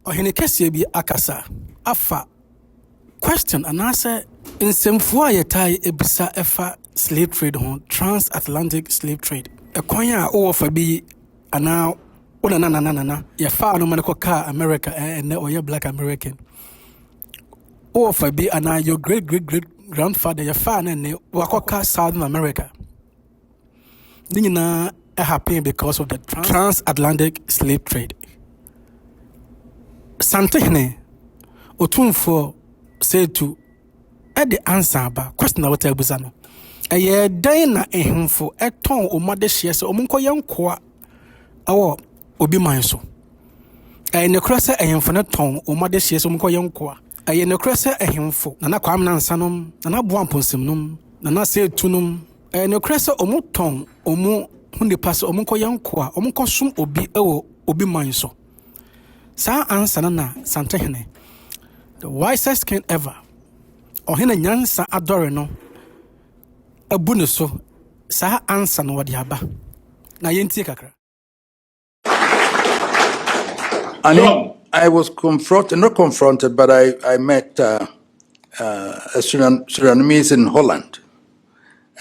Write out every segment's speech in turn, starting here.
Ohene kese bi akasa afa question anase nsɛmfo a yɛtae ebisa ɛfa slave trade ho transatlantic slave trade. Ɛkwan a wowɔ fa bi anaa wonanananana yɛfa no ma no kɔkaa America ɛnɛ ɔyɛ black American. Wowɔ fa bi anaa your great grandfather yɛfa no ɛnɛ wakɔka Southern America. Ne nyinaa happen because of the transatlantic slave trade. Asantehene otumfo say to the answer ba question na wata abuza no eye dan na ehemfo eton omade hye se omunko yenkoa awo obi man so ne kura se ehemfo ne ton omade hye se omunko yenkoa ne kura se ehemfo na kwam na nsanom na boa mponsemnom na se tunum ne kura se omuton omu hunde pass omunko yenkoa omunko sum obi ewo obi man so. Sa answer na Asantehene, the wisest king ever. Ohene nyansa adore no abu ne so sa answer no wode aba. Na yentie kakra. I was not confronted, but I met a Sudanese in Holland.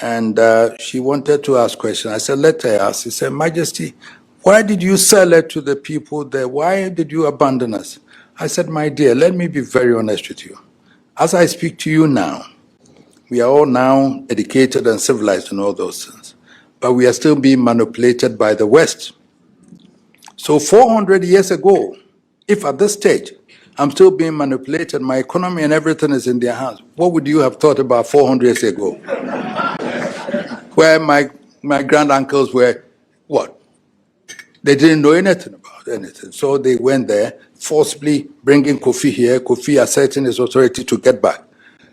And she wanted to ask questions. I said, let her ask. She said, Majesty, why did you sell it to the people there? Why did you abandon us? I said, my dear, let me be very honest with you. As I speak to you now, we are all now educated and civilized and all those things, but we are still being manipulated by the West. So 400 years ago, if at this stage I'm still being manipulated, my economy and everything is in their hands, what would you have thought about 400 years ago? Where my granduncles were, what? They didn't know anything about anything. So they went there, forcibly bringing Kofi here, Kofi asserting his authority to get back.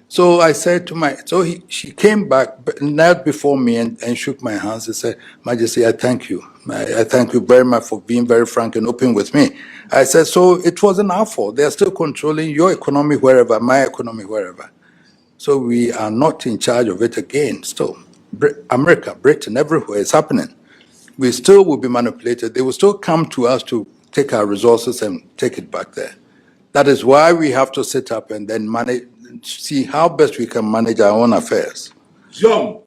So I said to she came back, knelt before me and shook my hands and said, Majesty, I thank you. I thank you very much for being very frank and open with me. I said, so it wasn't our fault. They are still controlling your economy wherever, my economy wherever. So we are not in charge of it again. Still, America, Britain, everywhere, it's happening. We still will be manipulated. They will still come to us to take our resources and take it back there. That is why we have to sit up and then see how best we can manage our own affairs. John.